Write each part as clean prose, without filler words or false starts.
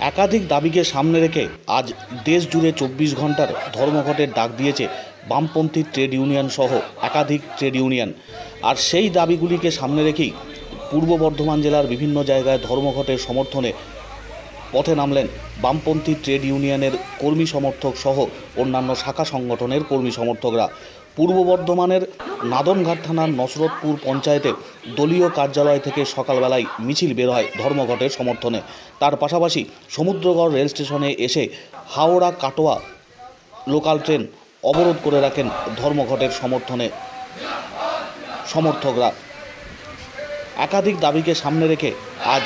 একাধিক দাবিকে সামনে রেখে আজ দেশ জুড়ে ২৪ ঘন্টার ধর্মঘটের ডাক দিয়েছে বামপন্থী ট্রেড ইউনিয়ন সহ একাধিক ট্রেড ইউনিয়ন। আর সেই দাবিগুলিকে সামনে রেখেই পূর্ব বর্ধমান জেলার বিভিন্ন জায়গায় ধর্মঘটের সমর্থনে পথে নামলেন বামপন্থী ট্রেড ইউনিয়নের কর্মী সমর্থক সহ অন্যান্য শাখা সংগঠনের কর্মী সমর্থকরা। পূর্ব বর্ধমানের নাদনঘাট থানার নসরতপুর পঞ্চায়েতের দলীয় কার্যালয় থেকে সকালবেলায় মিছিল বের হয় ধর্মঘটের সমর্থনে। তার পাশাপাশি সমুদ্রগড় রেল স্টেশনে এসে হাওড়া কাটোয়া লোকাল ট্রেন অবরোধ করে রাখেন ধর্মঘটের সমর্থনে সমর্থকরা। একাধিক দাবিকে সামনে রেখে আজ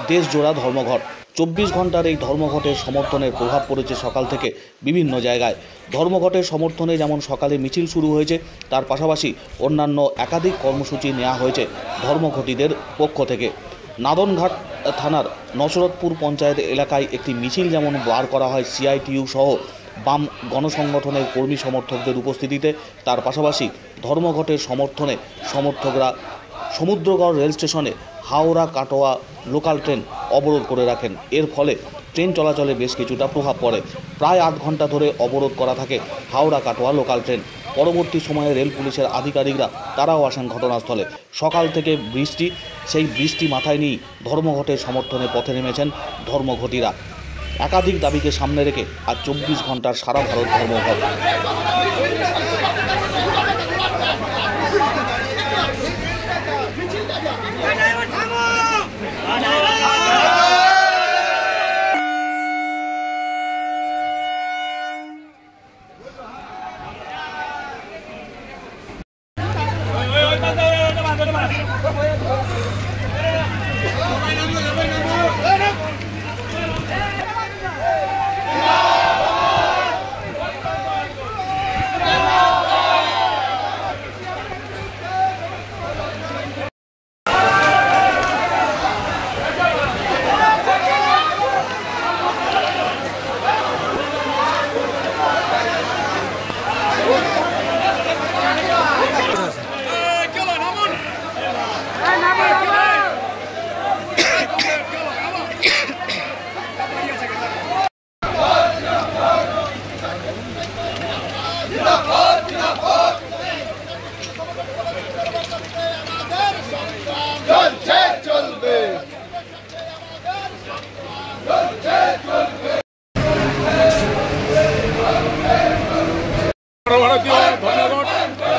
দেশজোড়া ধর্মঘট। ২৪ ঘন্টার এই ধর্মঘটের সমর্থনের প্রভাব পড়েছে সকাল থেকে বিভিন্ন জায়গায়। ধর্মঘটের সমর্থনে যেমন সকালে মিছিল শুরু হয়েছে, তার পাশাপাশি অন্যান্য একাধিক কর্মসূচি নেওয়া হয়েছে ধর্মঘটীদের পক্ষ থেকে। নাদনঘাট থানার নসরতপুর পঞ্চায়েত এলাকায় একটি মিছিল যেমন বার করা হয় সিআইটিইউ সহ বাম গণসংগঠনের কর্মী সমর্থকদের উপস্থিতিতে, তার পাশাপাশি ধর্মঘটের সমর্থনে সমর্থকরা সমুদ্রগড় রেল স্টেশনে হাওড়া কাটোয়া লোকাল ট্রেন অবরোধ করে রাখেন। এর ফলে ট্রেন চলাচলে বেশ কিছুটা প্রভাব পড়ে। প্রায় ৮ ঘন্টা ধরে অবরোধ করা থাকে হাওড়া কাটোয়া লোকাল ট্রেন। পরবর্তী সময়ে রেল পুলিশের আধিকারিকরা তারাও আসেন ঘটনাস্থলে। সকাল থেকে বৃষ্টি, সেই বৃষ্টি মাথায় নিয়েই ধর্মঘটের সমর্থনে পথে নেমেছেন ধর্মঘটীরা। একাধিক দাবিকে সামনে রেখে আজ ২৪ ঘন্টার সারা ভারত ধর্মঘট।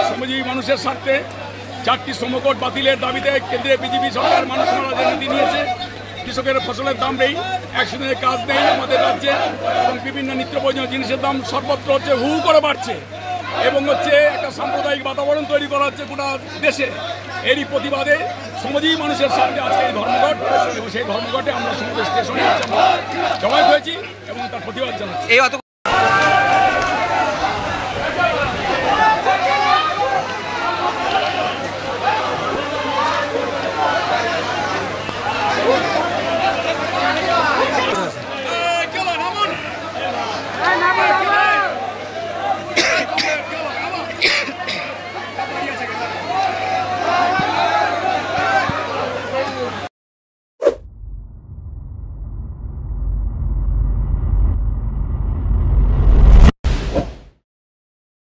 শ্রমজীবী মানুষের স্বার্থে 4টি শ্রমকোট বাতিলের দাবিতে কেন্দ্রে বিজেপি সরকার মানুষ মারার নীতি নিয়েছে। কৃষকের ফসলের দাম নেই, একসঙ্গে কাজ নেই আমাদের রাজ্যে, এবং বিভিন্ন নিত্য প্রয়োজনীয় জিনিসের দাম সর্বত্র হচ্ছে হু করে বাড়ছে, এবং হচ্ছে একটা সাম্প্রদায়িক বাতাবরণ তৈরি করা হচ্ছে গোটা দেশে। এরই প্রতিবাদে শ্রমজীবী মানুষের সামনে আজকে এই ধর্মঘট, এবং সেই ধর্মঘটে আমরা সমুদ্র স্টেশনে জমায়েত হয়েছি এবং তার প্রতিবাদ জানাচ্ছি।